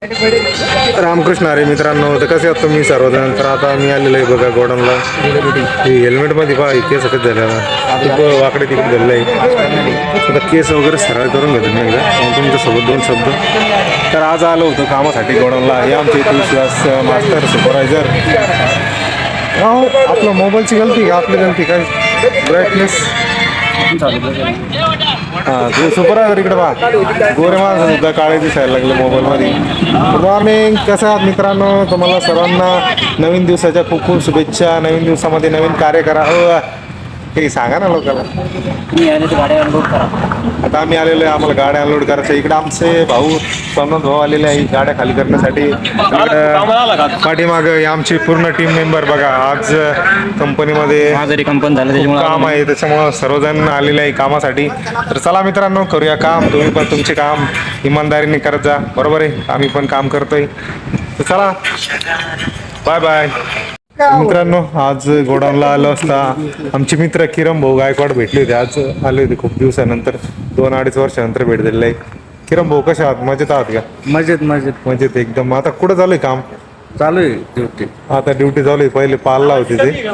रामकृष्ण अरे मित्रांनो, तर कसे आहात तुम्ही सर्वजण? तर आता मी आलेलो आहे बघा गोडाऊनला. हेल्मेटमध्ये पहा केस कसं झालेला, खूप वाकडे तिकडे झालेलं आहे. आता केस वगैरे सरळ करून घेतो नाही का, मग तुमच्यासोबत दोन शब्द. तर आज आलो होतो कामासाठी गोडाऊनला. हे आमचे इथे विश्वास मास्टर सुपरवायझर. आपलं मोबाईलची गलती, आपली गलती काय? ब्राईटनेस हां, तू सुपरवायझर इकडे पहा. गोरे माणसं सुद्धा काळे दिसायला लागले मोबाईलमध्ये. गुड मॉर्निंग, कसं आहात मित्रांनो? तुम्हाला सर्वांना नवीन दिवसाच्या खूप खूप शुभेच्छा. नवीन दिवसामध्ये नवीन कार्य करा. हो, हे सांगा ना लोकांना. आता आम्ही आलेलो आहे, आम्हाला गाड्या अनलोड करायच्या. इकडे आमचे भाऊ सोमनाथ भाऊ आलेले आहे गाड्या खाली करण्यासाठी. पाठीमागं आमची पूर्ण टीम मेंबर बघा. आज कंपनीमध्ये कंपनी झालं काम आहे, त्याच्यामुळं सर्वजण आलेले आहे कामासाठी. तर चला मित्रांनो, करूया काम. तुम्ही पण तुमचे काम इमानदारीने करत जा, बरोबर आहे? आम्ही पण काम करतोय. तर चला, बाय बाय. मित्रांनो, आज गोडाऊनला आलो असता आमचे मित्र किरण भाऊ गायकवाड भेटले होते. आज आले होते खूप दिवसानंतर, 2-2.5 वर्षानंतर भेट दिलेलं आहे. किरण भाऊ कसे आहात? मजेत आहात का? मजेत मजेत मजेत एकदम. आता कुठं चालू आहे काम? चालू आहे ड्युटी. आता ड्युटी चालू आहे. पहिले पालला होते ते,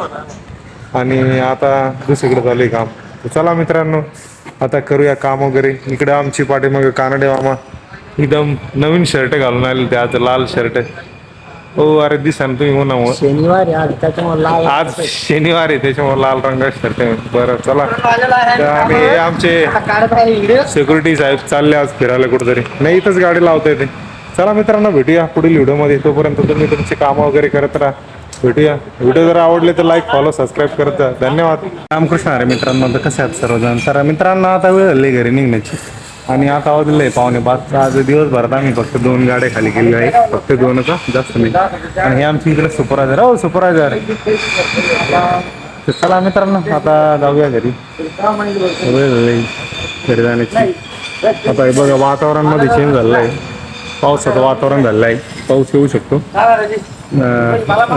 आणि आता दुसरीकडे चालू आहे काम. तर चला मित्रांनो, आता करूया काम वगैरे. इकडे आमची पाठीमागे कानडे मामा एकदम नवीन शर्ट घालून आले ते. आज लाल शर्ट. हो, अरे दिसा ना तुम्ही उन्हामुळे. शनिवार आज त्याच्यामुळे आज शनिवार आहे त्याच्यामुळे लाल रंगाचं शर्ट आहे. बरं चला. आणि हे आमचे सिक्युरिटी साहेब चालले आज फिरायला कुठेतरी. नाही, इथंच गाडी लावता येते. चला मित्रांनो, भेटूया पुढील व्हिडिओमध्ये. तोपर्यंत तुम्ही तुमचे कामं वगैरे करत राहा. भेटूया. व्हिडिओ जर आवडले तर लाईक, फॉलो, सबस्क्राईब करत जा. धन्यवाद. रामकृष्ण अरे मित्रांनो, तर कसे आहेत सर्वजण? तर मित्रांनो, आता वेळ झाली घरी निघण्याची, आणि आता वाजले 5:45. आज दिवसभरात आम्ही फक्त 2 गाड्या खाली केलेल्या आहेत. फक्त 2च, जास्त नाही. आणि हे आमची इकडे सुपरवायझर. हो सुपरवायझर. तर चला मित्रांनो, आता जाऊया घरी. वेळ झाली घरी जाण्याची. आता हे बघा, वातावरणामध्ये चेंज झालेलं आहे. पावसाचं वातावरण झालेलं आहे. पाऊस येऊ शकतो.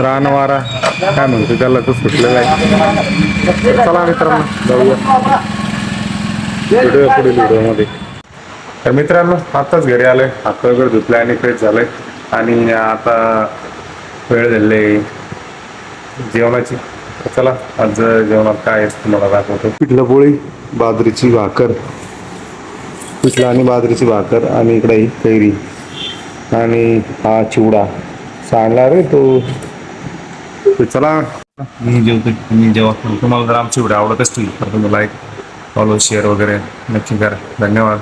रानवारा काय म्हणतो त्याला, तो सुटलेला आहे. चला मित्रांनो, जाऊया. व्हिडिओ पुढील व्हिडिओमध्ये. तर मित्रांनो, आत्ताच घरी आलोय. हात वगैरे धुतलाय आणि फ्रेश झालंय. आणि आता वेळ झालेली आहे जेवणाची. चला, आज जेवणात काय आहे तुम्हाला दाखवतो. पिठलं पोळी, बाजरीची भाकर, पिठलं आणि बाजरीची भाकर, आणि इकडे ही कैरी, आणि हा चिवडा सांगला रे तो. चला, मी जेवतो. मी जेव्हा तुम्हाला जर आमची व्हिडिओ आवडत असतील तर तुम्ही लाईक, फॉलो, शेअर वगैरे नक्की करा. धन्यवाद.